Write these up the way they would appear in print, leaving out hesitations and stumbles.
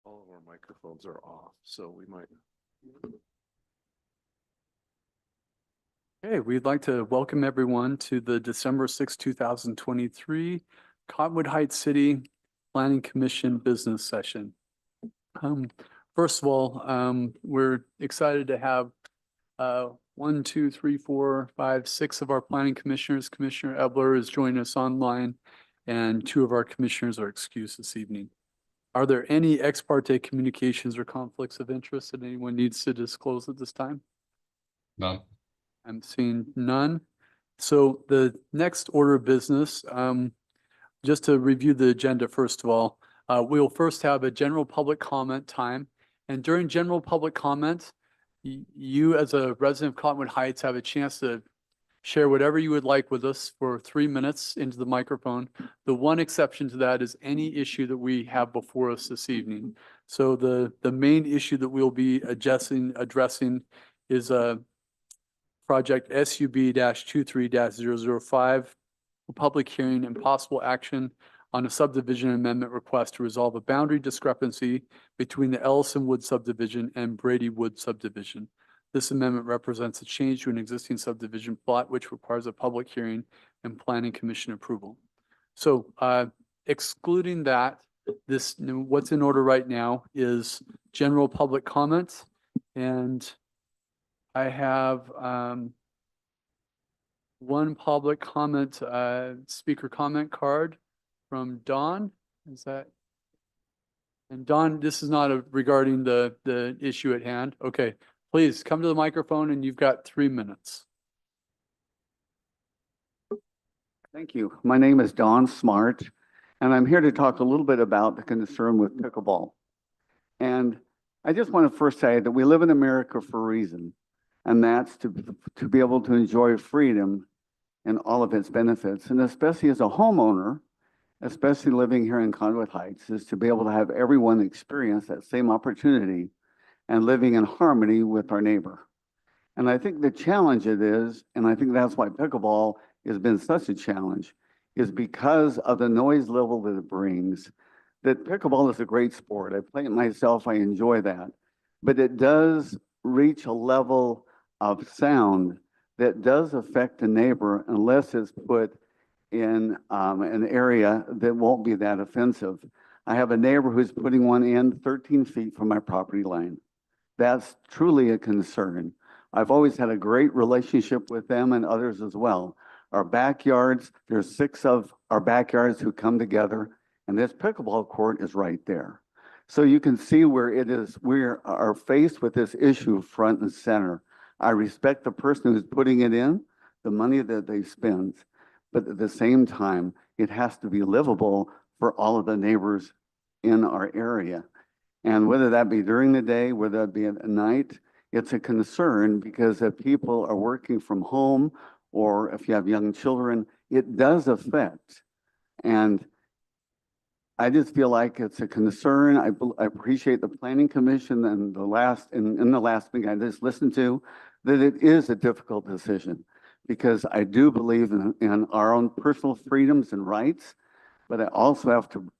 All of our microphones are off, so we might. Okay, we'd like to welcome everyone to the December 6, 2023 Cottonwood Heights City Planning Commission business session. First of all, we're excited to have 1, 2, 3, 4, 5, 6 of our planning commissioners. Commissioner Ebler is joining us online, and 2 of our commissioners are excused this evening. Are there any ex parte communications or conflicts of interest that anyone needs to disclose at this time? None. I'm seeing none. So the next order of business, just to review the agenda, first of all, we'll first have a general public comment time. And during general public comment, you as a resident of Cottonwood Heights have a chance to share whatever you would like with us for 3 minutes into the microphone. The one exception to that is any issue that we have before us this evening. So the main issue that we'll be addressing is project SUB-23-005, a public hearing and possible action on a subdivision amendment request to resolve a boundary discrepancy between the Ellison Wood subdivision and Brady Wood subdivision. This amendment represents a change to an existing subdivision plot, which requires a public hearing and planning commission approval. So excluding that, what's in order right now is general public comments, and I have one public comment, speaker comment card from Don. Is that? And Don, this is not regarding the issue at hand. Okay, please come to the microphone and you've got 3 minutes. Thank you. My name is Don Smart, and I'm here to talk a little bit about the concern with pickleball. And I just want to first say that we live in America for a reason, and that's to be able to enjoy freedom and all of its benefits. And especially as a homeowner, especially living here in Cottonwood Heights, is to be able to have everyone experience that same opportunity and living in harmony with our neighbor. And I think the challenge it is, and I think that's why pickleball has been such a challenge, is because of the noise level that it brings. That pickleball is a great sport. I play it myself, I enjoy that. But it does reach a level of sound that does affect the neighbor unless it's put in an area that won't be that offensive. I have a neighbor who's putting one in 13 feet from my property line. That's truly a concern. I've always had a great relationship with them and others as well. Our backyards, there's 6 of our backyards who come together, and this pickleball court is right there. So you can see where it is, we are faced with this issue front and center. I respect the person who's putting it in, the money that they spend, but at the same time, it has to be livable for all of the neighbors in our area. And whether that be during the day, whether that be at night, it's a concern because if people are working from home or if you have young children, it does affect. And I just feel like it's a concern. I appreciate the Planning Commission and in the last meeting I just listened to, that it is a difficult decision because I do believe in our own personal freedoms and rights, but I also have to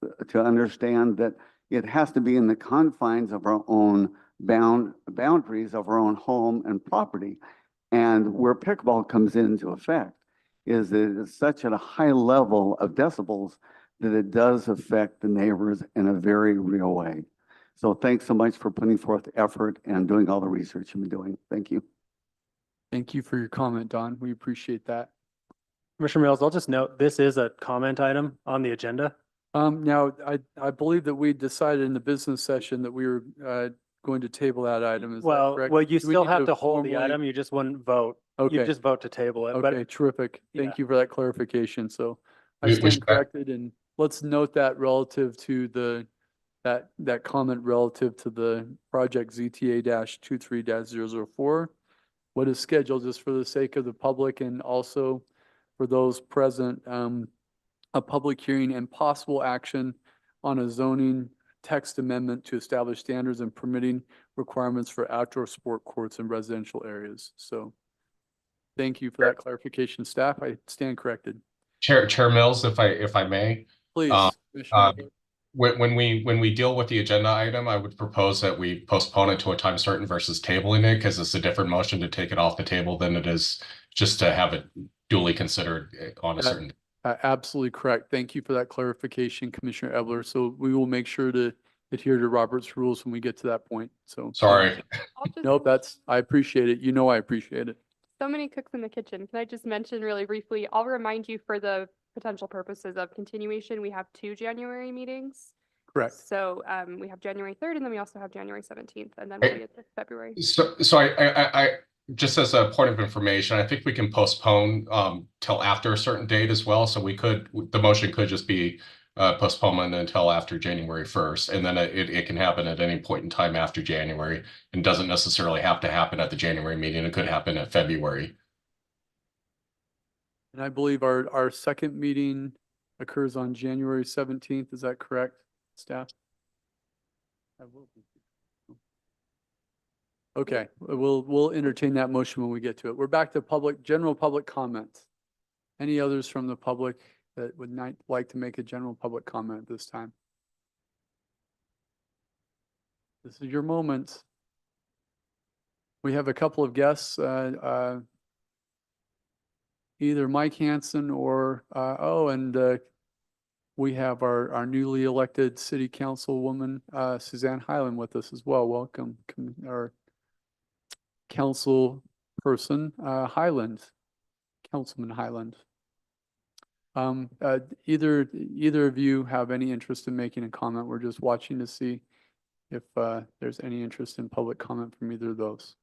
understand that it has to be in the confines of our own boundaries of our own home and property. And where pickleball comes into effect is that it's such at a high level of decibels that it does affect the neighbors in a very real way. So thanks so much for putting forth the effort and doing all the research you've been doing. Thank you. Thank you for your comment, Don. We appreciate that. Commissioner Mills, I'll just note, this is a comment item on the agenda. Now, I believe that we decided in the business session that we were going to table that item. Is that correct? Well, you Do we still need have to hold the formally- item. You just wouldn't vote. Okay. You just vote to table it. Okay, terrific. Thank Yeah. you for that clarification. So I We stand should- corrected, and let's note that relative to that comment relative to the project ZTA-23-004. What is scheduled, just for the sake of the public and also for those present, a public hearing and possible action on a zoning text amendment to establish standards and permitting requirements for outdoor sport courts in residential areas. So thank you for that clarification, staff. I stand corrected. Chair Mills, if I may. Please, Uh, Commissioner. when we deal with the agenda item, I would propose that we postpone it to a time certain versus tabling it, because it's a different motion to take it off the table than it is just to have it duly considered on a certain. Absolutely correct. Thank you for that clarification, Commissioner Ebler. So we will make sure to adhere to Robert's rules when we get to that point. So. Sorry. I'll just Nope, I appreciate it. You know, I appreciate it. so many cooks in the kitchen. Can I just mention really briefly? I'll remind you for the potential purposes of continuation, we have 2 January meetings. Correct. So we have January 3rd and then we also have January 17th and then we'll be at February. So I just as a point of information, I think we can postpone till after a certain date as well. So the motion could just be postponement until after January 1st, and then it can happen at any point in time after January, and doesn't necessarily have to happen at the January meeting. It could happen at February. And I believe our second meeting occurs on January 17th. Is that correct, staff? I will be. Okay, we'll entertain that motion when we get to it. We're back to general public comments. Any others from the public that would not like to make a general public comment at this time? This is your moment. We have a couple of guests, either Mike Hansen or, we have our newly elected city councilwoman, Suzanne Highland with us as well. Welcome, our council person, Highland, Councilman Highland. Either of you have any interest in making a comment? We're just watching to see if there's any interest in public comment from either of those.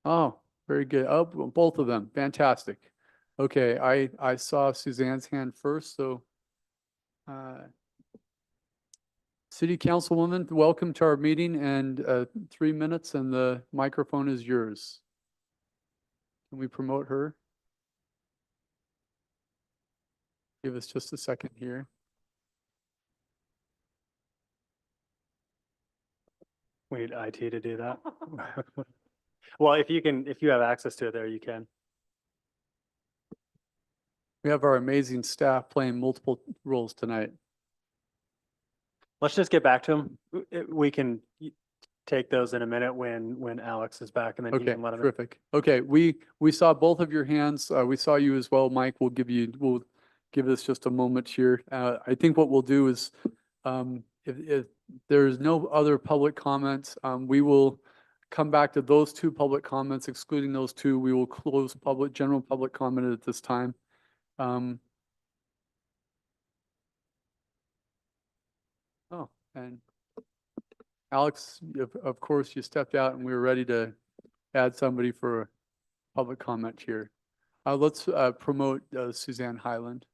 Oh, very good. Oh, both of them. Fantastic. Okay, I saw Suzanne's hand first, so City Councilwoman, welcome to our meeting, and 3 minutes and the microphone is yours. Can we promote her? Give us just a second here. We need IT to do that. Well, if you have access to it there, you can. We have our amazing staff playing multiple roles tonight. Let's just get back to them. We can take those in a minute when Alex is back, and then you Okay, can let him. terrific. Okay, we saw both of your hands. We saw you as well, Mike. We'll give us just a moment here. I think what we'll do is, if there's no other public comments, we will come back to those 2 public comments. Excluding those 2, we will close general public comment at this time. Oh, and Alex, of course, you stepped out and we were ready to add somebody for public comment here. Let's promote Suzanne Highland.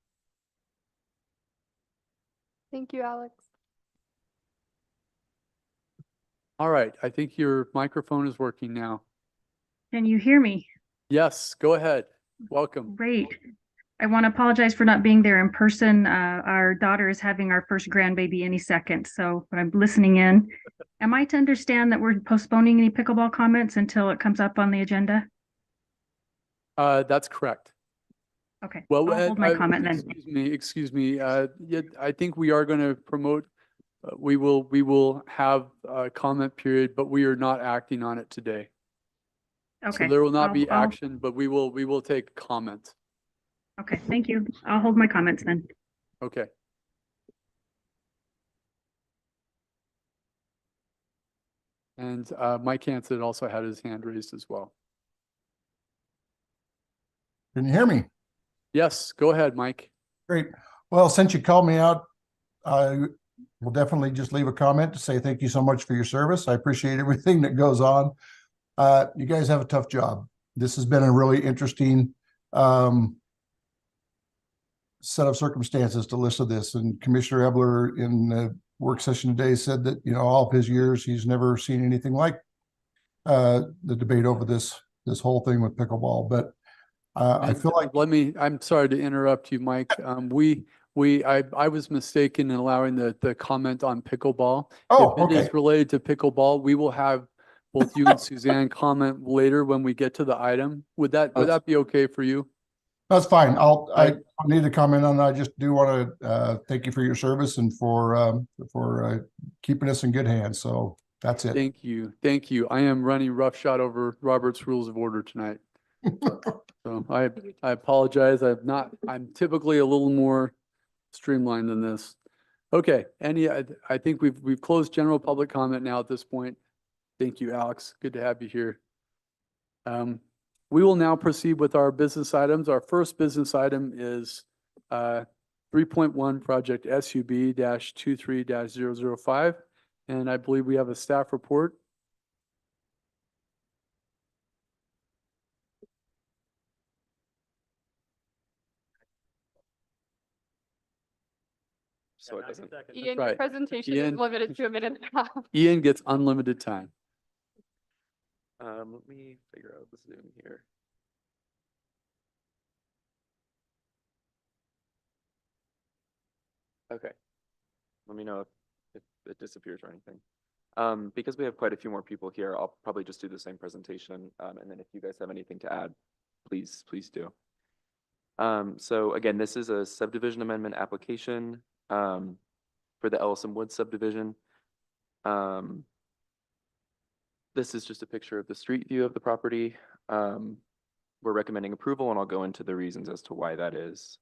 Thank you, Alex. All right, I think your microphone is working now. Can you hear me? Yes, go ahead. Welcome. Great. I want to apologize for not being there in person. Our daughter is having our first grandbaby any second, so I'm listening in. Am I to understand that we're postponing any pickleball comments until it comes up on the agenda? That's correct. Okay, Well, I'll hold my comment then. Excuse me. Yeah, I think we are going to promote. We will have a comment period, but we are not acting on it today. Okay. So there will not be I'll- action, but we will take comment. Okay, thank you. I'll hold my comments then. Okay. And Mike Hansen also had his hand raised as well. Can you hear me? Yes, go ahead, Mike. Great. Well, since you called me out, I will definitely just leave a comment to say thank you so much for your service. I appreciate everything that goes on. You guys have a tough job. This has been a really interesting set of circumstances to listen to this. And Commissioner Ebler in the work session today said that, all of his years, he's never seen anything like the debate over this whole thing with pickleball. But I feel like I'm sorry to interrupt you, Mike. I was mistaken in allowing the comment on pickleball. Oh, If it is okay. related to pickleball, we will have both you and Suzanne comment later when we get to the item. Would that be okay for you? That's fine. I Right. don't need to comment on that. I just do want to thank you for your service and for keeping us in good hands. So that's it. Thank you. Thank you. I am running roughshod over Robert's Rules of Order tonight. So I apologize. I'm typically a little more streamlined than this. Okay, I think we've closed general public comment now at this point. Thank you, Alex. Good to have you here. We will now proceed with our business items. Our first business item is 3.1 project SUB-23-005. And I believe we have a staff report. So it doesn't, Ian, your right. presentation is Ian. limited to a minute and a half. Ian gets unlimited time. let me figure out the Zoom here. Okay. Let me know if it disappears or anything. Because we have quite a few more people here, I'll probably just do the same presentation. And then if you guys have anything to add, please do. So again, this is a subdivision amendment application for the Ellison Woods subdivision. This is just a picture of the street view of the property. We're recommending approval, and I'll go into the reasons as to why that is.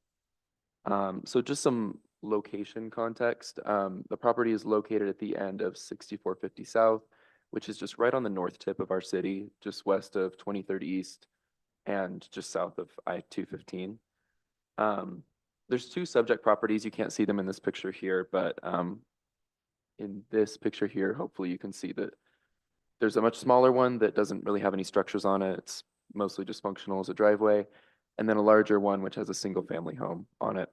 So just some location context. The property is located at the end of 6450 South, which is just right on the north tip of our city, just west of 23rd East and just south of I-215. There's two subject properties. You can't see them in this picture here, but in this picture here, hopefully you can see that there's a much smaller one that doesn't really have any structures on it. It's mostly just functional as a driveway, and then a larger one which has a single family home on it.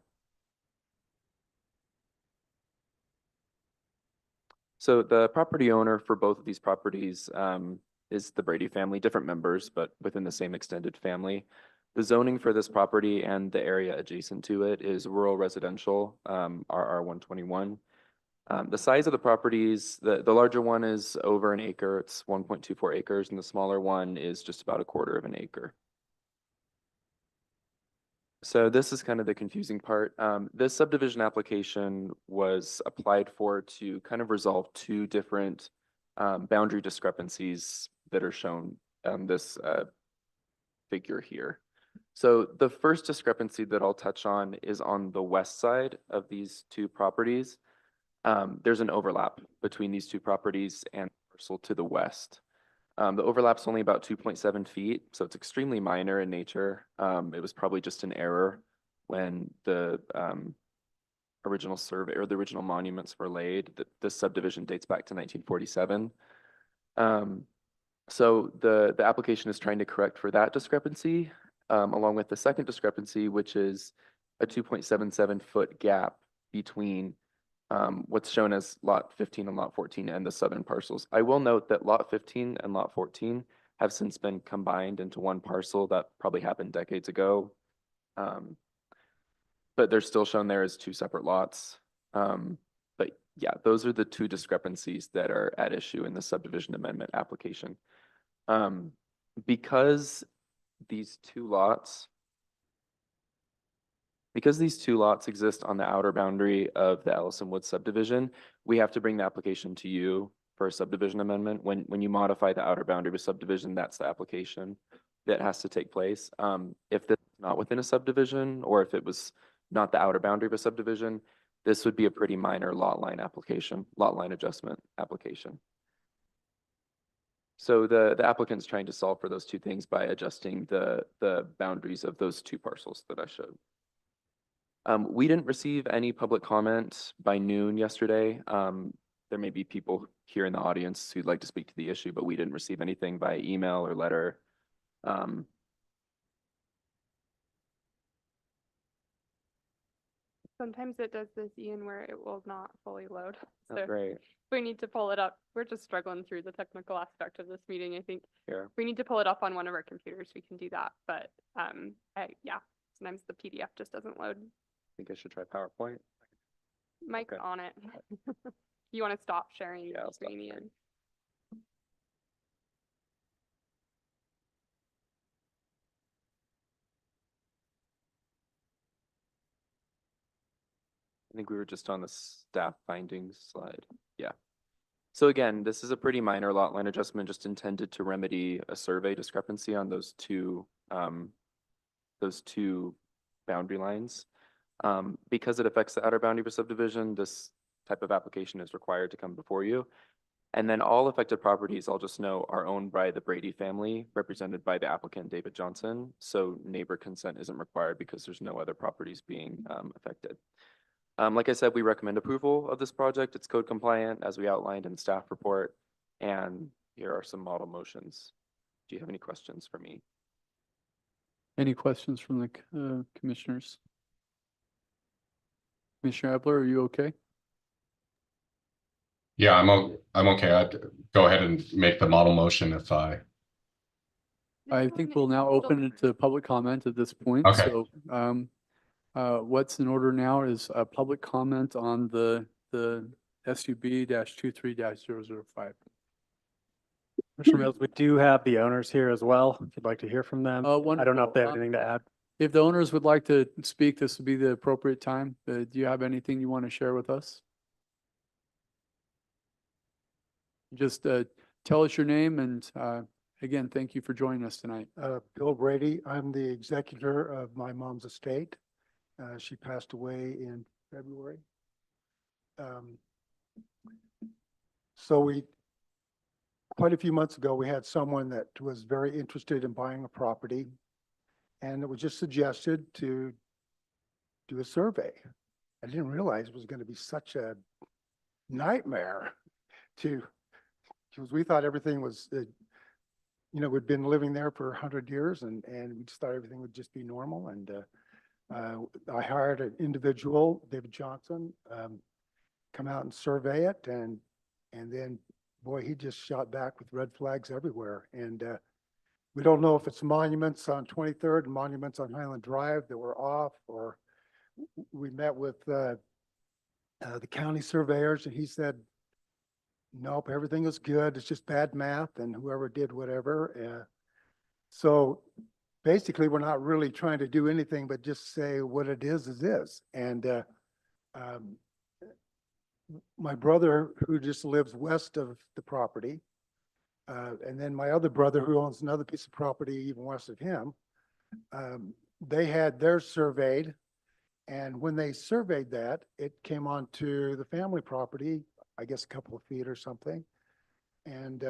So the property owner for both of these properties is the Brady family, different members, but within the same extended family. The zoning for this property and the area adjacent to it is rural residential, RR 121. The size of the properties, the larger one is over an acre, it's 1.24 acres, and the smaller one is just about a quarter of an acre. So this is kind of the confusing part. This subdivision application was applied for to kind of resolve two different boundary discrepancies that are shown on this figure here. So the first discrepancy that I'll touch on is on the west side of these two properties. There's an overlap between these two properties and the parcel to the west. The overlap's only about 2.7 feet, so it's extremely minor in nature. It was probably just an error when the original survey or the original monuments were laid. This subdivision dates back to 1947. So the application is trying to correct for that discrepancy, along with the second discrepancy, which is a 2.77 foot gap between what's shown as lot 15 and lot 14 and the southern parcels. I will note that lot 15 and lot 14 have since been combined into one parcel. That probably happened decades ago. But they're still shown there as two separate lots. But yeah, those are the two discrepancies that are at issue in the subdivision amendment application. Because these two lots exist on the outer boundary of the Ellison Woods subdivision, we have to bring the application to you for a subdivision amendment. When you modify the outer boundary of a subdivision, that's the application that has to take place. If this is not within a subdivision, or if it was not the outer boundary of a subdivision, this would be a pretty minor lot line adjustment application. So the applicant's trying to solve for those two things by adjusting the boundaries of those two parcels that I showed. We didn't receive any public comment by noon yesterday. There may be people here in the audience who'd like to speak to the issue, but we didn't receive anything by email or letter. Sometimes it does this, Ian, where it will not fully load. Oh, So great. we need to pull it up. We're just struggling through the technical aspect of this meeting, I think. Here. We need to pull it up on one of our computers. We can do that, but yeah, sometimes the PDF just doesn't load. I think I should try PowerPoint. Mike's Okay. on it. You want to stop sharing Yeah, the I'll stop screen, Ian? sharing. I think we were just on the staff findings slide. Yeah. So again, this is a pretty minor lot line adjustment, just intended to remedy a survey discrepancy on those two boundary lines. Because it affects the outer boundary of a subdivision, this type of application is required to come before you. And then all affected properties, I'll just note, are owned by the Brady family, represented by the applicant, David Johnson. So neighbor consent isn't required because there's no other properties being affected. Like I said, we recommend approval of this project. It's code compliant as we outlined in the staff report. And here are some model motions. Do you have any questions for me? Any questions from the commissioners? Commissioner Epler, are you okay? Yeah, I'm okay. I'd go ahead and make the model motion if I. I think we'll now open it to public comment at this point. Okay. So what's in order now is a public comment on the SUB-23-05. Commissioner Mills, we do have the owners here as well, if you'd like to hear from them. I don't know if they have wonderful. anything to add. If the owners would like to speak, this would be the appropriate time. Do you have anything you want to share with us? Just tell us your name and again, thank you for joining us tonight. Bill Brady. I'm the executor of my mom's estate. She passed away in February. Quite a few months ago, we had someone that was very interested in buying a property, and it was just suggested to do a survey. I didn't realize it was going to be such a nightmare because we thought everything was, we'd been living there for 100 years and we just thought everything would just be normal. And I hired an individual, David Johnson, come out and survey it. And then, boy, he just shot back with red flags everywhere. And we don't know if it's monuments on 23rd and monuments on Highland Drive that were off, or we met with the county surveyors and he said, nope, everything is good. It's just bad math and whoever did whatever. So basically, we're not really trying to do anything but just say what it is. And my brother, who just lives west of the property, and then my other brother, who owns another piece of property even west of him, they had theirs surveyed. And when they surveyed that, it came onto the family property, I guess a couple of feet or something. And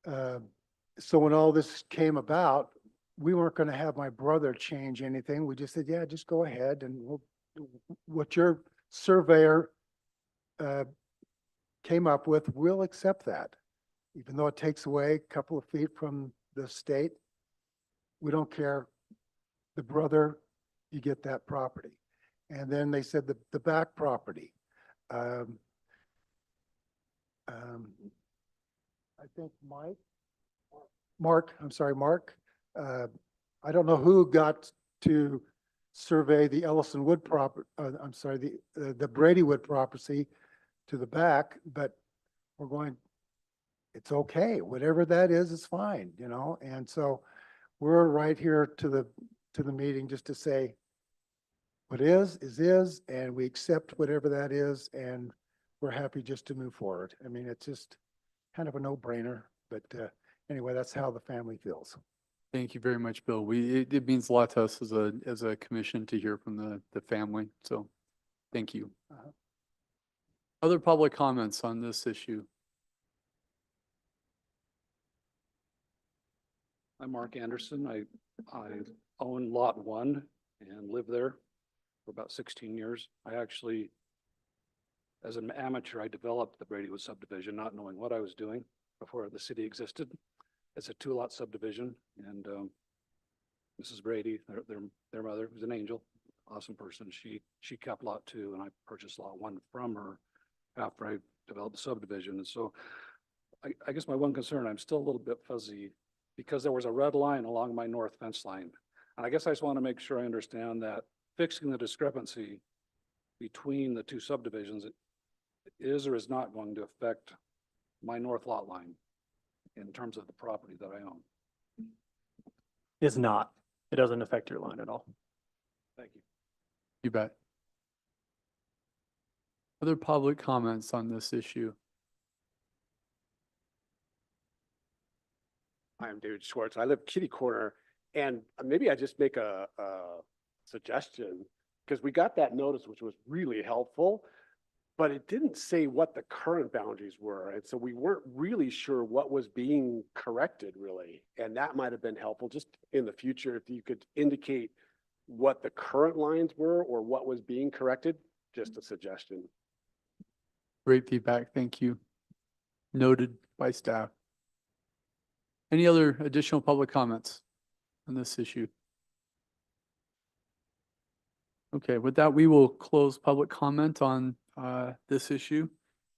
so when all this came about, we weren't going to have my brother change anything. We just said, yeah, just go ahead and what your surveyor came up with, we'll accept that. Even though it takes away a couple of feet from the state, we don't care. The brother, you get that property. And then they said the back property. I think Mark, I don't know who got to survey the Ellison Wood property, the Brady Wood property to the back, but we're going, it's okay. Whatever that is fine, And so we're right here to the meeting just to say, what is, and we accept whatever that is, and we're happy just to move forward. I mean, it's just kind of a no-brainer, but anyway, that's how the family feels. Thank you very much, Bill. It means a lot to us as a commission to hear from the family. So thank you. Other public comments on this issue? I'm Mark Anderson. I own Lot 1 and live there for about 16 years. I actually, as an amateur, I developed the Bradywood subdivision, not knowing what I was doing before the city existed. It's a 2-lot subdivision, and Mrs. Brady, their mother, was an angel, awesome person. She kept Lot 2, and I purchased Lot 1 from her after I developed the subdivision. And so I guess my one concern, I'm still a little bit fuzzy because there was a red line along my north fence line. And I guess I just want to make sure I understand that fixing the discrepancy between the two subdivisions is or is not going to affect my north lot line in terms of the property that I own. It's not. It doesn't affect your line at all. Thank you. You bet. Other public comments on this issue? Hi, I'm David Schwartz. I live kitty corner, and maybe I just make a suggestion, because we got that notice, which was really helpful, but it didn't say what the current boundaries were. And so we weren't really sure what was being corrected really. And that might have been helpful just in the future, if you could indicate what the current lines were or what was being corrected, just a suggestion. Great feedback. Thank you. Noted by staff. Any other additional public comments on this issue? Okay, with that, we will close public comment on this issue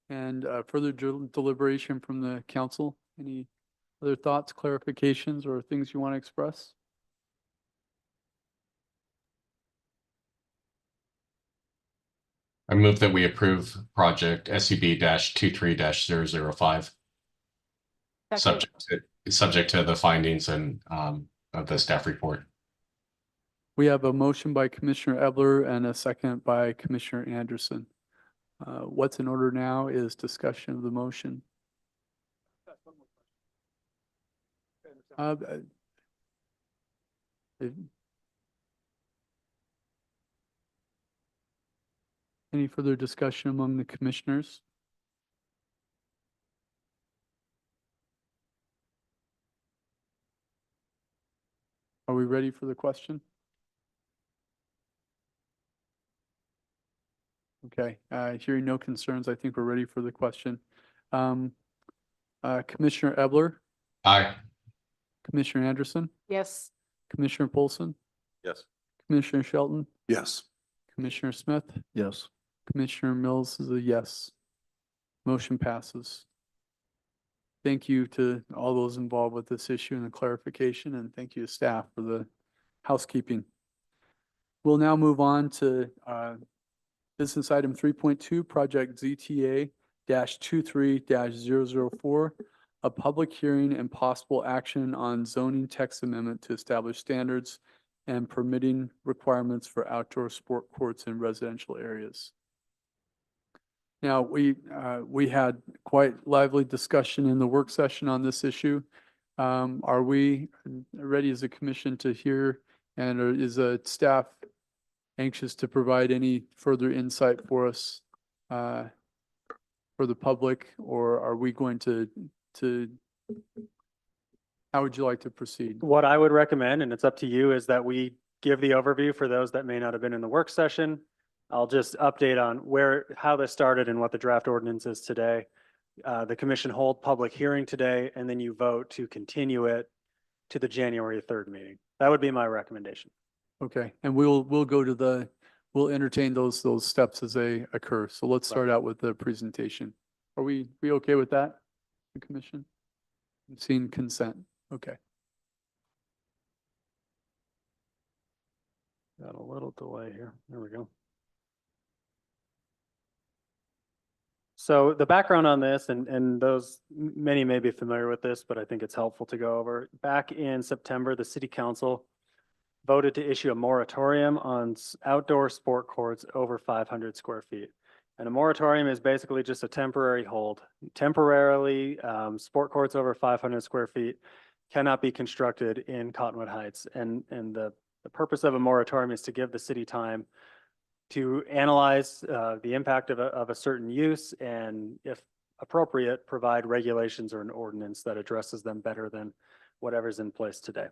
and further deliberation from the council. Any other thoughts, clarifications, or things you want to express? I move that we approve project SCB-23-005. Second. Subject to the findings and of the staff report. We have a motion by Commissioner Ebler and a second by Commissioner Anderson. What's in order now is discussion of the motion. Any further discussion among the commissioners? Are we ready for the question? Okay, hearing no concerns, I think we're ready for the question. Commissioner Ebler, Aye. Commissioner Anderson, Yes. Commissioner Polson, Yes. Commissioner Shelton, Yes. Commissioner Smith, Yes. Commissioner Mills is a yes. Motion passes. Thank you to all those involved with this issue and the clarification, and thank you to staff for the housekeeping. We'll now move on to business item 3.2, project ZTA-23-004, a public hearing and possible action on zoning text amendment to establish standards and permitting requirements for outdoor sport courts in residential areas. Now, we had quite lively discussion in the work session on this issue. Are we ready as a commission to hear, and is a staff anxious to provide any further insight for us for the public, or are we going to how would you like to proceed? What I would recommend, and it's up to you, is that we give the overview for those that may not have been in the work session. I'll just update on how this started and what the draft ordinance is today. The commission hold public hearing today, and then you vote to continue it to the January 3rd meeting. That would be my recommendation. Okay, and we'll we'll entertain those steps as they occur. So let's start out with the presentation. Are we okay with that, the commission? I'm seeing consent. Okay. Got a little delay here. There we go. So the background on this, and many may be familiar with this, but I think it's helpful to go over. Back in September, the city council voted to issue a moratorium on outdoor sport courts over 500 square feet. And a moratorium is basically just a temporary hold. Temporarily, sport courts over 500 square feet cannot be constructed in Cottonwood Heights. And the purpose of a moratorium is to give the city time to analyze the impact of a certain use, and if appropriate, provide regulations or an ordinance that addresses them better than whatever's in place today.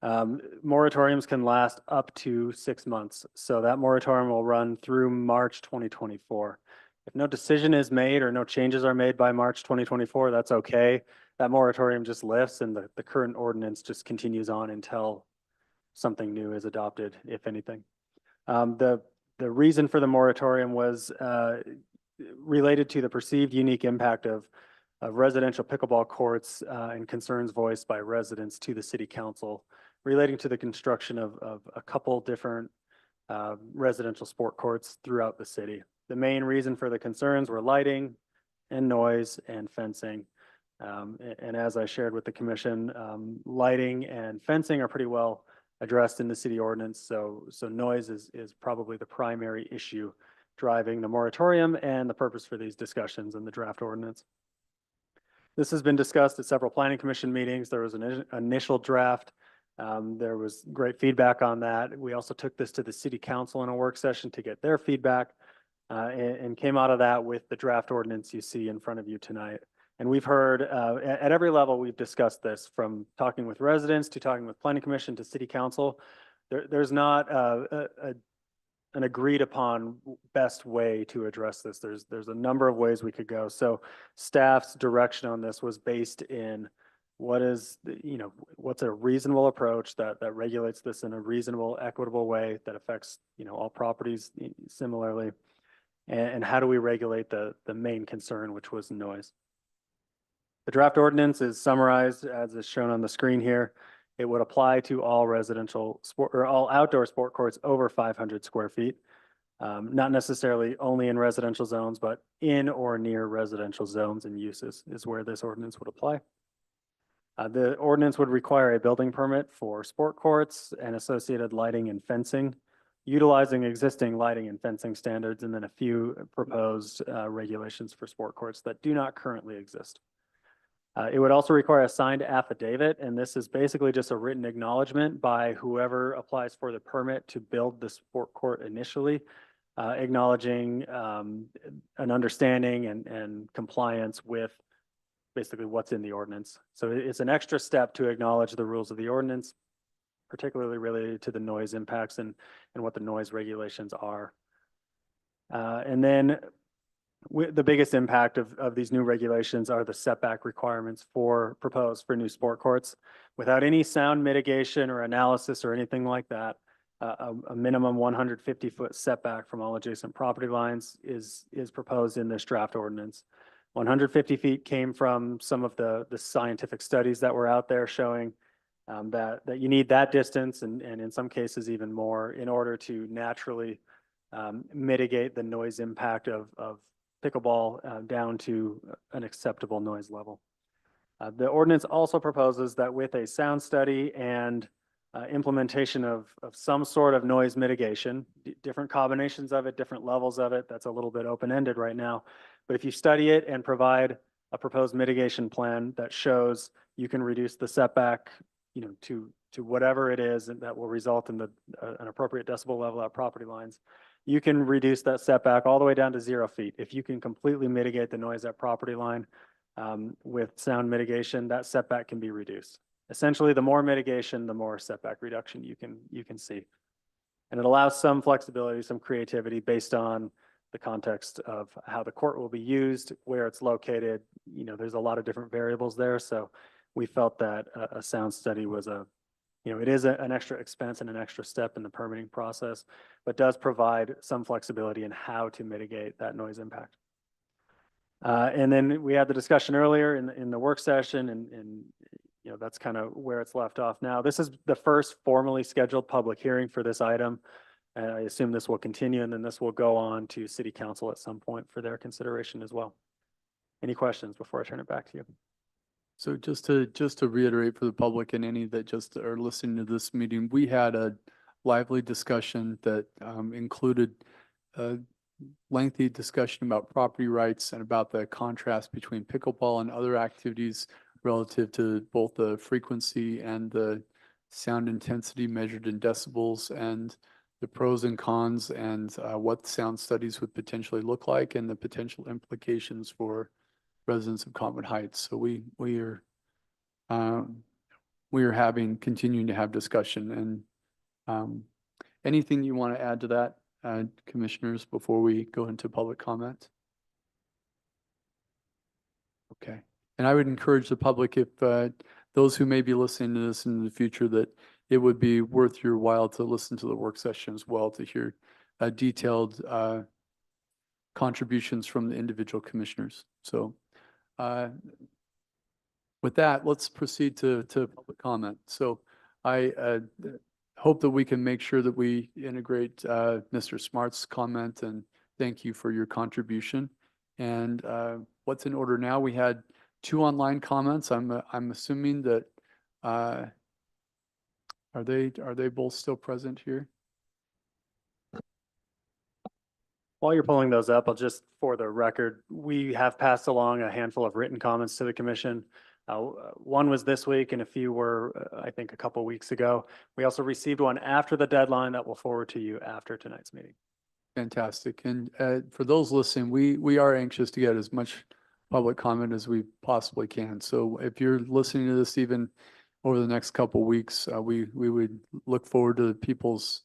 Moratoriums can last up to 6 months. So that moratorium will run through March 2024. If no decision is made or no changes are made by March 2024, that's okay. That moratorium just lifts, and the current ordinance just continues on until something new is adopted, if anything. The reason for the moratorium was related to the perceived unique impact of residential pickleball courts and concerns voiced by residents to the city council relating to the construction of a couple different residential sport courts throughout the city. The main reason for the concerns were lighting and noise and fencing. And as I shared with the commission, lighting and fencing are pretty well addressed in the city ordinance. So noise is probably the primary issue driving the moratorium and the purpose for these discussions in the draft ordinance. This has been discussed at several planning commission meetings. There was an initial draft. There was great feedback on that. We also took this to the city council in a work session to get their feedback and came out of that with the draft ordinance you see in front of you tonight. And we've heard at every level, we've discussed this, from talking with residents to talking with planning commission to city council. There's not an agreed upon best way to address this. There's a number of ways we could go. So staff's direction on this was based in what's a reasonable approach that regulates this in a reasonable, equitable way that affects, all properties similarly. And how do we regulate the main concern, which was noise? The draft ordinance is summarized as is shown on the screen here. It would apply to all residential sport or all outdoor sport courts over 500 square feet. Not necessarily only in residential zones, but in or near residential zones and uses is where this ordinance would apply. The ordinance would require a building permit for sport courts and associated lighting and fencing, utilizing existing lighting and fencing standards, and then a few proposed regulations for sport courts that do not currently exist. It would also require a signed affidavit, and this is basically just a written acknowledgement by whoever applies for the permit to build the sport court initially, acknowledging an understanding and compliance with basically what's in the ordinance. So it's an extra step to acknowledge the rules of the ordinance, particularly related to the noise impacts and what the noise regulations are. And then the biggest impact of these new regulations are the setback requirements proposed for new sport courts. Without any sound mitigation or analysis or anything like that, a minimum 150-foot setback from all adjacent property lines is proposed in this draft ordinance. 150 feet came from some of the scientific studies that were out there showing that you need that distance and in some cases even more in order to naturally mitigate the noise impact of pickleball down to an acceptable noise level. The ordinance also proposes that with a sound study and implementation of some sort of noise mitigation, different combinations of it, different levels of it, that's a little bit open-ended right now. But if you study it and provide a proposed mitigation plan that shows you can reduce the setback, to whatever it is, and that will result in an appropriate decibel level at property lines, you can reduce that setback all the way down to 0 feet. If you can completely mitigate the noise at property line with sound mitigation, that setback can be reduced. Essentially, the more mitigation, the more setback reduction you can see. And it allows some flexibility, some creativity based on the context of how the court will be used, where it's located. There's a lot of different variables there. So we felt that a sound study was it is an extra expense and an extra step in the permitting process, but does provide some flexibility in how to mitigate that noise impact. And then we had the discussion earlier in the work session, and that's kind of where it's left off now. This is the first formally scheduled public hearing for this item. And I assume this will continue, and then this will go on to city council at some point for their consideration as well. Any questions before I turn it back to you? So just to reiterate for the public and any that just are listening to this meeting, we had a lively discussion that included a lengthy discussion about property rights and about the contrast between pickleball and other activities relative to both the frequency and the sound intensity measured in decibels, and the pros and cons, and what sound studies would potentially look like, and the potential implications for residents of Cottonwood Heights. So we are continuing to have discussion. And anything you want to add to that, commissioners, before we go into public comment? Okay. And I would encourage the public, if those who may be listening to this in the future, that it would be worth your while to listen to the work session as well, to hear detailed contributions from the individual commissioners. So with that, let's proceed to public comment. So I hope that we can make sure that we integrate Mr. Smart's comment, and thank you for your contribution. And what's in order now? We had 2 online comments. I'm assuming that are they both still present here? While you're pulling those up, I'll just, for the record, we have passed along a handful of written comments to the commission. One was this week and a few were, I think, a couple weeks ago. We also received one after the deadline that we'll forward to you after tonight's meeting. Fantastic. And for those listening, we are anxious to get as much public comment as we possibly can. So if you're listening to this even over the next couple weeks, we would look forward to people's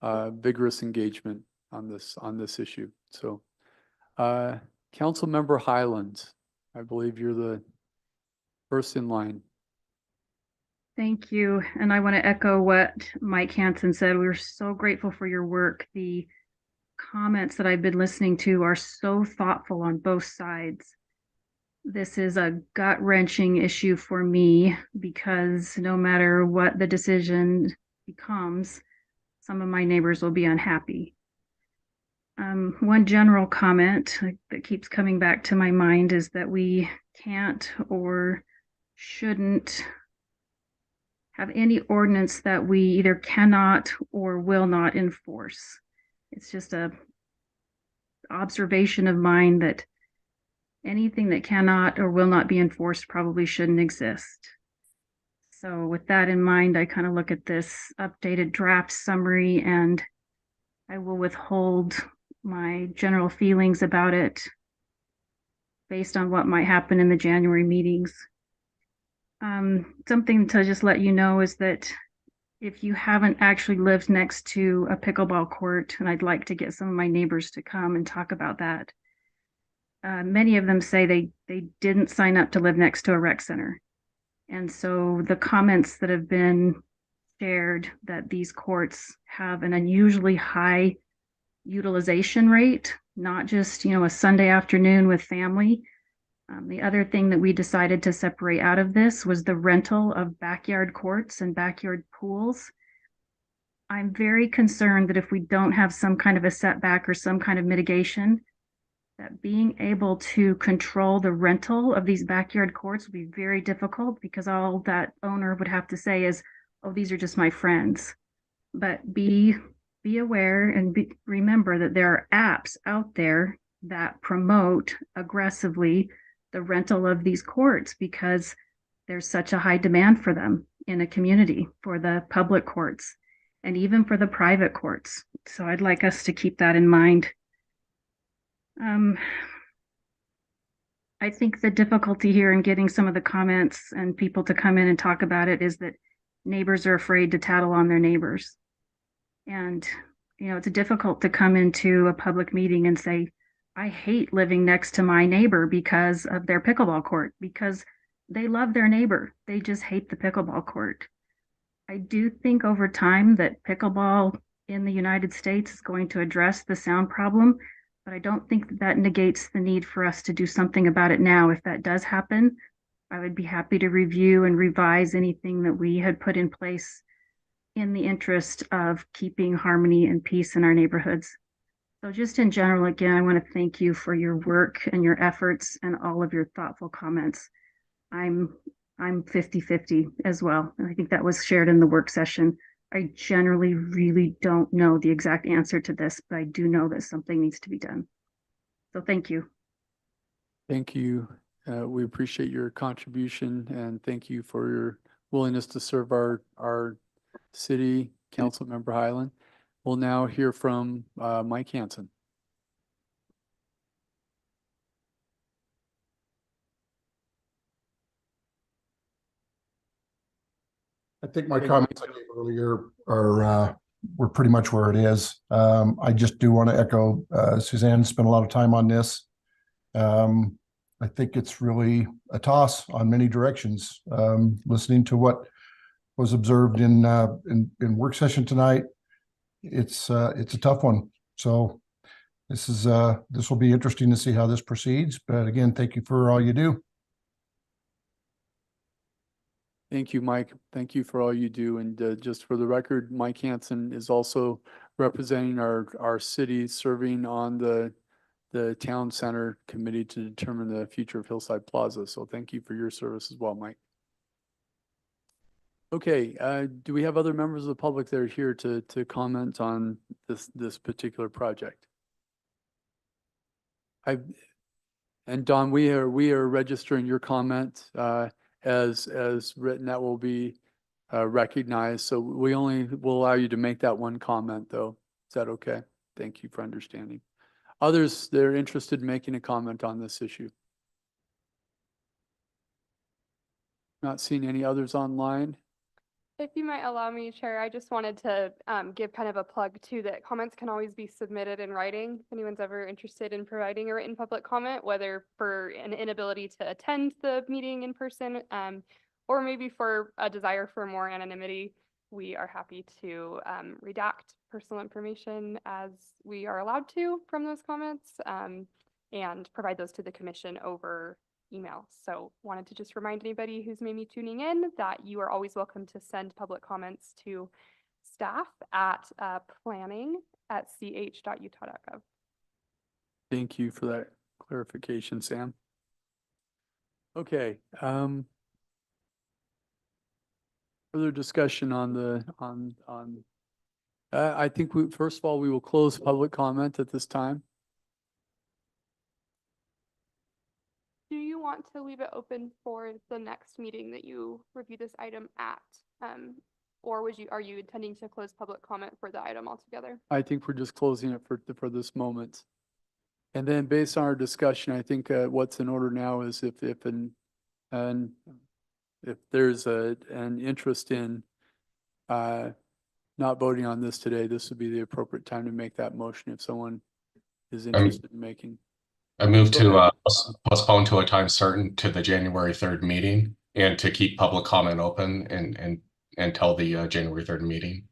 vigorous engagement on this issue. So Councilmember Highland, I believe you're the first in line. Thank you. And I want to echo what Mike Hansen said. We're so grateful for your work. The comments that I've been listening to are so thoughtful on both sides. This is a gut-wrenching issue for me because no matter what the decision becomes, some of my neighbors will be unhappy. One general comment that keeps coming back to my mind is that we can't or shouldn't have any ordinance that we either cannot or will not enforce. It's just a observation of mine that anything that cannot or will not be enforced probably shouldn't exist. So with that in mind, I kind of look at this updated draft summary and I will withhold my general feelings about it based on what might happen in the January meetings. Something to just let you know is that if you haven't actually lived next to a pickleball court, and I'd like to get some of my neighbors to come and talk about that, many of them say they didn't sign up to live next to a rec center. And so the comments that have been shared that these courts have an unusually high utilization rate, not just, a Sunday afternoon with family. The other thing that we decided to separate out of this was the rental of backyard courts and backyard pools. I'm very concerned that if we don't have some kind of a setback or some kind of mitigation, that being able to control the rental of these backyard courts would be very difficult because all that owner would have to say is, oh, these are just my friends. But be aware and remember that there are apps out there that promote aggressively the rental of these courts because there's such a high demand for them in a community, for the public courts and even for the private courts. So I'd like us to keep that in mind. I think the difficulty here in getting some of the comments and people to come in and talk about it is that neighbors are afraid to tattle on their neighbors. And, it's difficult to come into a public meeting and say, I hate living next to my neighbor because of their pickleball court, because they love their neighbor. They just hate the pickleball court. I do think over time that pickleball in the United States is going to address the sound problem, but I don't think that negates the need for us to do something about it now. If that does happen, I would be happy to review and revise anything that we had put in place in the interest of keeping harmony and peace in our neighborhoods. So just in general, again, I want to thank you for your work and your efforts and all of your thoughtful comments. I'm 50-50 as well. And I think that was shared in the work session. I generally really don't know the exact answer to this, but I do know that something needs to be done. So thank you. Thank you. We appreciate your contribution and thank you for your willingness to serve our city. Councilmember Highland. We'll now hear from Mike Hansen. I think my comments I gave earlier were pretty much where it is. I just do want to echo Suzanne spent a lot of time on this. I think it's really a toss on many directions. Listening to what was observed in work session tonight, it's a tough one. So this will be interesting to see how this proceeds. But again, thank you for all you do. Thank you, Mike. Thank you for all you do. And just for the record, Mike Hansen is also representing our city, serving on the town center committee to determine the future of Hillside Plaza. So thank you for your service as well, Mike. Okay, do we have other members of the public that are here to comment on this particular project? And Don, we are registering your comment as written. That will be recognized. So we only will allow you to make that one comment, though. Is that okay? Thank you for understanding. Others, they're interested in making a comment on this issue. Not seeing any others online. If you might allow me, Chair, I just wanted to give kind of a plug too that comments can always be submitted in writing. If anyone's ever interested in providing a written public comment, whether for an inability to attend the meeting in person, or maybe for a desire for more anonymity, we are happy to redact personal information as we are allowed to from those comments, and provide those to the commission over email. So wanted to just remind anybody who's maybe tuning in that you are always welcome to send public comments to staff at planning@ch.utah.gov. Thank you for that clarification, Sam. Okay. Further discussion on the, I think first of all, we will close public comment at this time. Do you want to leave it open for the next meeting that you review this item at? Or are you intending to close public comment for the item altogether? I think we're just closing it for this moment. And then based on our discussion, I think what's in order now is if there's an interest in not voting on this today, this would be the appropriate time to make that motion if someone is interested in making. I move to postpone to a time certain to the January 3rd meeting and to keep public comment open and until the January 3rd meeting.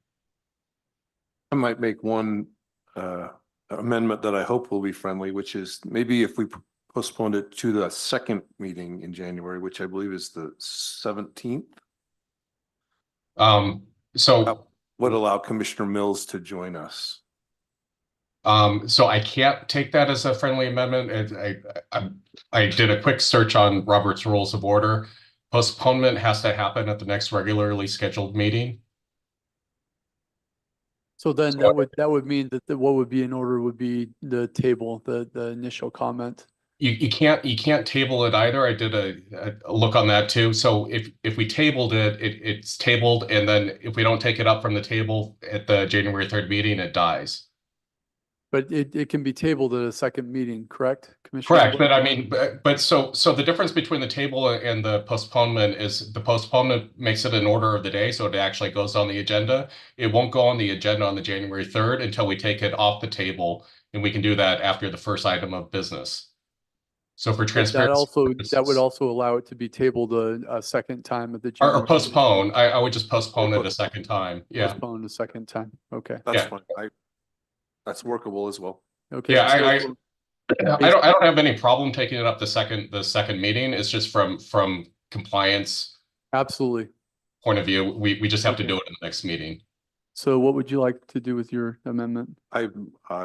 I might make one amendment that I hope will be friendly, which is maybe if we postponed it to the second meeting in January, which I believe is the 17th. So would allow Commissioner Mills to join us. So I can't take that as a friendly amendment. I did a quick search on Robert's Rules of Order. Postponement has to happen at the next regularly scheduled meeting. So then that would mean that what would be in order would be the table, the initial comment. You can't table it either. I did a look on that too. So if we tabled it, it's tabled, and then if we don't take it up from the table at the January 3rd meeting, it dies. But it can be tabled at a second meeting, correct, Commissioner? Correct, but I mean, but so the difference between the table and the postponement is the postponement makes it an order of the day, so it actually goes on the agenda. It won't go on the agenda on the January 3rd until we take it off the table, and we can do that after the first item of business. So for transparency, that would also allow it to be tabled a second time at the or postpone. I would just postpone it a second time. Yeah, postpone a second time. Okay, that's fine. That's workable as well. Okay. Yeah, I don't have any problem taking it up the second meeting. It's just from compliance absolutely point of view, we just have to do it in the next meeting. So what would you like to do with your amendment? I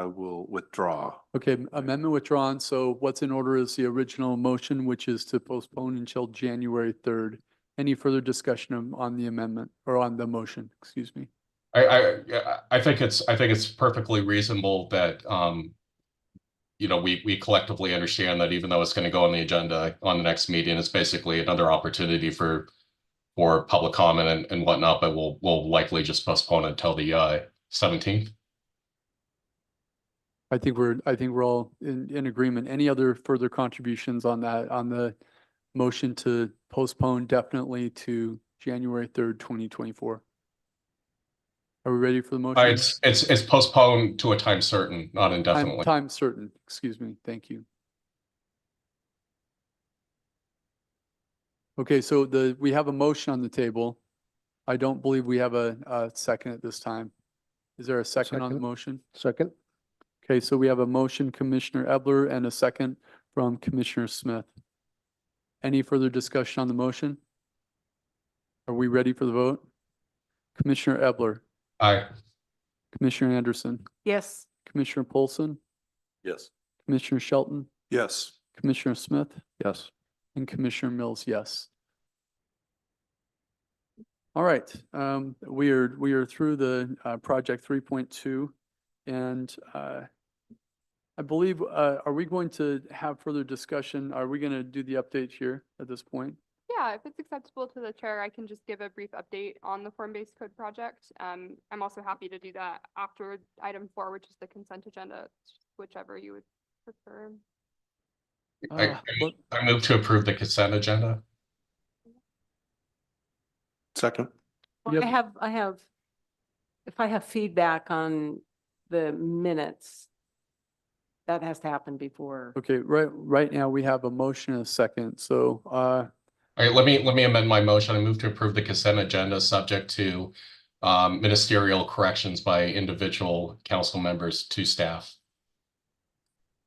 will withdraw. Okay, amendment withdrawn. So what's in order is the original motion, which is to postpone until January 3rd. Any further discussion on the amendment or on the motion? Excuse me. I think it's perfectly reasonable that we collectively understand that even though it's going to go on the agenda on the next meeting, it's basically another opportunity for public comment and whatnot, but we'll likely just postpone it until the 17th. I think we're all in agreement. Any other further contributions on that, on the motion to postpone definitely to January 3rd, 2024? Are we ready for the motion? It's postponed to a time certain, not indefinitely. Time certain, excuse me. Thank you. Okay, so we have a motion on the table. I don't believe we have a second at this time. Is there a second on the motion? Second. Okay, so we have a motion, Commissioner Ebler, and a second from Commissioner Smith. Any further discussion on the motion? Are we ready for the vote? Commissioner Ebler. Aye. Commissioner Anderson. Yes. Commissioner Polson. Yes. Commissioner Shelton. Yes. Commissioner Smith. Yes. And Commissioner Mills, yes. All right, we are through the project 3.2, and I believe, are we going to have further discussion? Are we going to do the update here at this point? Yeah, if it's acceptable to the chair, I can just give a brief update on the form-based code project. I'm also happy to do that after item 4, which is the consent agenda, whichever you would prefer. I, Look, I move to approve the consent agenda. Second. Well, Yep. if I have feedback on the minutes, that has to happen before. Okay, right now we have a motion and a second, so, All right, let me amend my motion. I move to approve the consent agenda subject to ministerial corrections by individual council members to staff.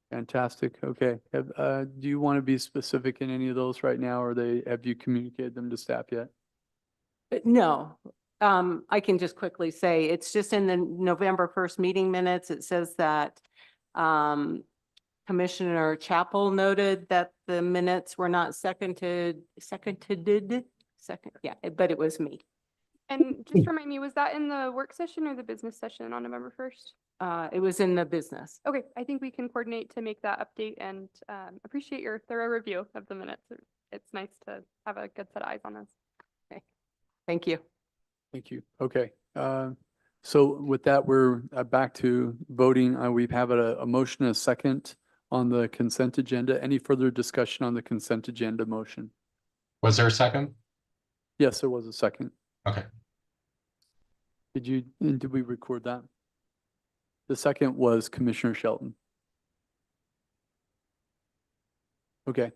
fantastic, okay. Do you want to be specific in any of those right now, or have you communicated them to staff yet? No, I can just quickly say, it's just in the November 1st meeting minutes. It says that Commissioner Chapel noted that the minutes were not seconded, yeah, but it was me. And just remind me, was that in the work session or the business session on November 1st? It was in the business. Okay, I think we can coordinate to make that update and appreciate your thorough review of the minutes. It's nice to have a good set of eyes on this. Thank you. Thank you. Okay. So with that, we're back to voting. We've had a motion and a second on the consent agenda. Any further discussion on the consent agenda motion? Was there a second? Yes, there was a second. Okay. Did we record that? The second was Commissioner Shelton. Okay.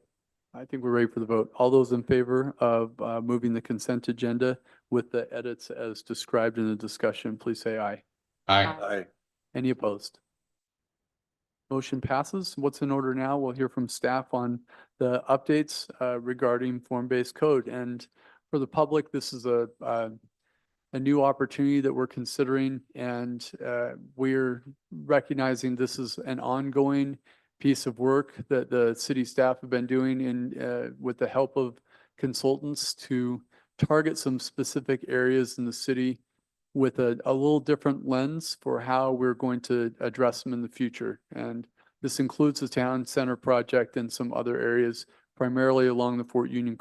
I think we're ready for the vote. All those in favor of moving the consent agenda with the edits as described in the discussion, please say aye. Aye. Aye. Any opposed? Motion passes. What's in order now? We'll hear from staff on the updates regarding form-based code. And for the public, this is a new opportunity that we're considering, and we're recognizing this is an ongoing piece of work that the city staff have been doing with the help of consultants to target some specific areas in the city with a little different lens for how we're going to address them in the future. And this includes the town center project and some other areas, primarily along the Fort Union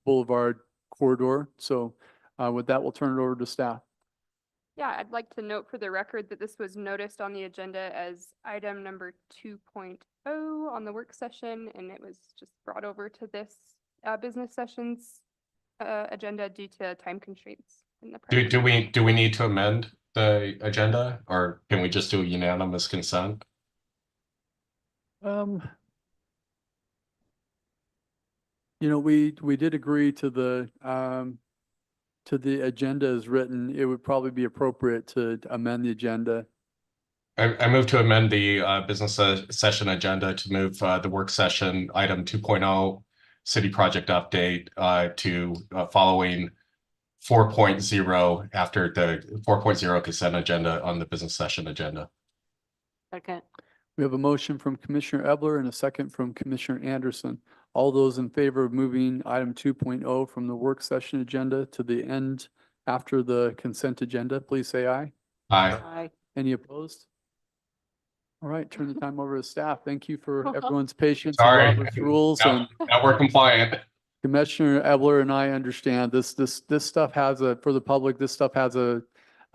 Boulevard corridor. So with that, we'll turn it over to staff. Yeah, I'd like to note for the record that this was noticed on the agenda as item number 2.0 on the work session, and it was just brought over to this business session's agenda due to time constraints in the Do we need to amend the agenda, or can we just do unanimous consent? You know, we did agree to the agenda as written. It would probably be appropriate to amend the agenda. I move to amend the business session agenda to move the work session item 2.0 city project update to following 4.0 after the 4.0 consent agenda on the business session agenda. Second. We have a motion from Commissioner Ebler and a second from Commissioner Anderson. All those in favor of moving item 2.0 from the work session agenda to the end after the consent agenda, please say aye. Aye. Aye. Any opposed? All right, turn the time over to staff. Thank you for everyone's patience. Sorry. Robert's rules and Now we're compliant. Commissioner Ebler and I understand this stuff has for the public, this stuff has a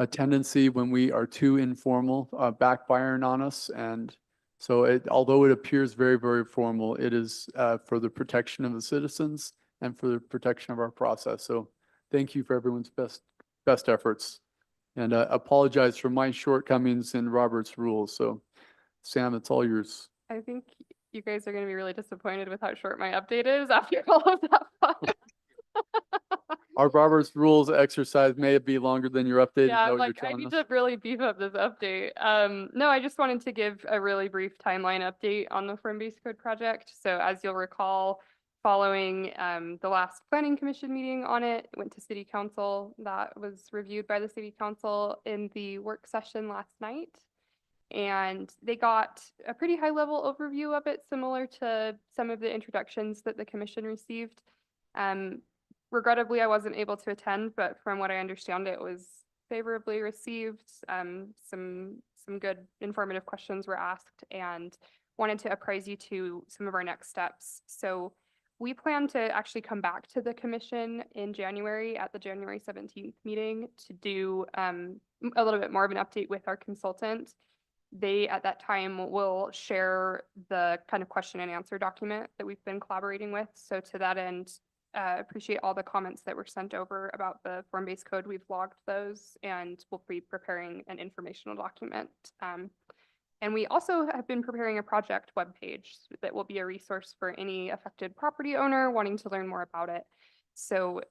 tendency when we are too informal, backfiring on us. And so although it appears very, very formal, it is for the protection of the citizens and for the protection of our process. So thank you for everyone's best efforts. And apologize for my shortcomings in Robert's rules. So Sam, it's all yours. I think you guys are going to be really disappointed with how short my update is after all of that fun. Our Robert's rules exercise may be longer than your update. Yeah, Is that what like you're I telling need us? to really beef up this update. No, I just wanted to give a really brief timeline update on the form-based code project. So as you'll recall, following the last planning commission meeting on it, went to city council. That was reviewed by the city council in the work session last night. And they got a pretty high level overview of it, similar to some of the introductions that the commission received. Regrettably, I wasn't able to attend, but from what I understand, it was favorably received. Some good informative questions were asked, and wanted to apprise you to some of our next steps. So we plan to actually come back to the commission in January at the January 17th meeting to do a little bit more of an update with our consultant. They, at that time, will share the kind of question and answer document that we've been collaborating with. So to that end, appreciate all the comments that were sent over about the form-based code. We've logged those, and we'll be preparing an informational document. And we also have been preparing a project webpage that will be a resource for any affected property owner wanting to learn more about it. So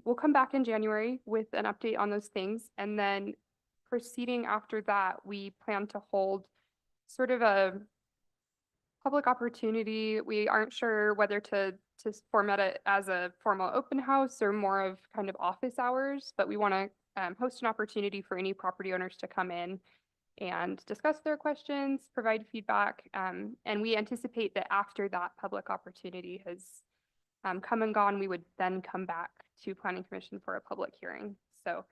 we'll come back in January with an update on those things. And then proceeding after that, we plan to hold sort of a public opportunity. We aren't sure whether to format it as a formal open house or more of kind of office hours, but we want to host an opportunity for any property owners to come in and discuss their questions, provide feedback. And we anticipate that after that public opportunity has come and gone, we would then come back to Planning Commission for a public hearing. So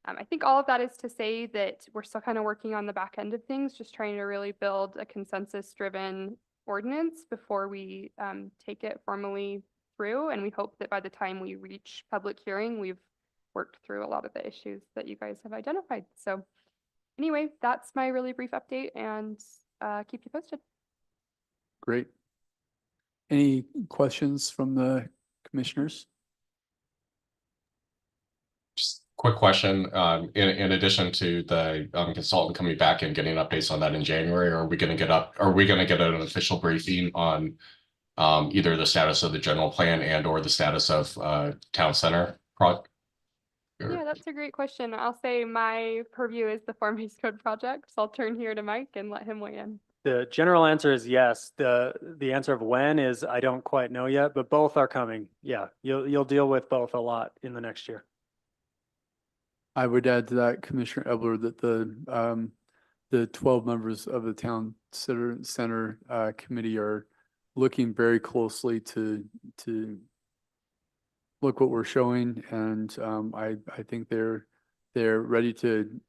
I think all of that is to say that we're still kind of working on the back end of things, just trying to really build a consensus-driven ordinance before we take it formally through. And we hope that by the time we reach public hearing, we've worked through a lot of the issues that you guys have identified. So anyway, that's my really brief update, and keep you posted. Great. Any questions from the commissioners? Just quick question, in addition to the consultant coming back and getting updates on that in January, are we gonna get an official briefing on either the status of the general plan and or the status of town center project? Yeah, that's a great question. I'll say my purview is the form-based code project, so I'll turn here to Mike and let him weigh in. The general answer is yes. The answer of when is I don't quite know yet, but both are coming. Yeah, you'll deal with both a lot in the next year. I would add to that, Commissioner Ebler, that the 12 members of the town center committee are looking very closely to look what we're showing, and I think they're ready to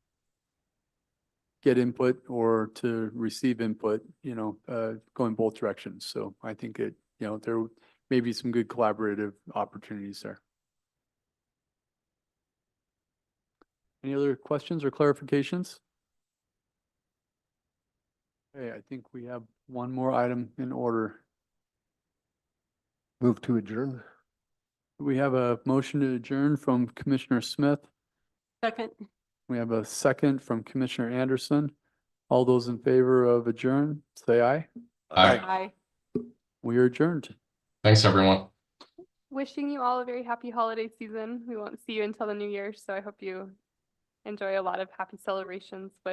get input or to receive input, going both directions. So I think there may be some good collaborative opportunities there. Any other questions or clarifications? Okay, I think we have one more item in order. Move to adjourn. We have a motion to adjourn from Commissioner Smith. Second. We have a second from Commissioner Anderson. All those in favor of adjourn, say aye. Aye. Aye. We are adjourned. Thanks, everyone. Wishing you all a very happy holiday season. We won't see you until the new year, so I hope you enjoy a lot of happy celebrations with